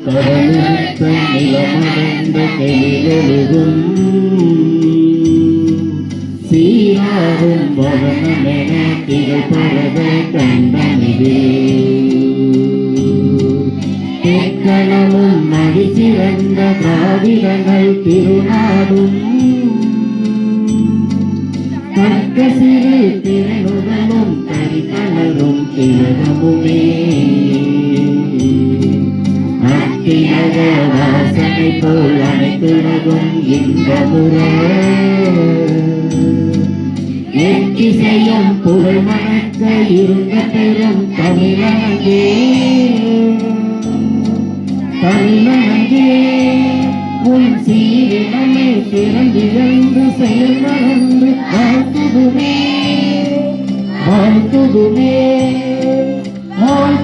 கடலிருத்த நிலமடந்த கெளிலொழுகும் சீராரும் வதனமென திகழ்பறவை கண்டனிதே தெக்கணமும் மடி சிறந்த திராவிடங்கள் திருநாடும் தக்க சிறு திறனுடனும் தரிபலரும் திலகமுமே அத்தியக வாசனை போல் அனைத்துலகும் இன்பமுற எத்திசையும் புகழ் மணக்க இருந்த பெரும் தமிழனங்கே தமிழனங்கே உன் சீரினமே பிறந்திழந்து செயல் மறந்து வாழ்த்துதுமே வாழ்த்துதுமே வாழ்த்துதுமே.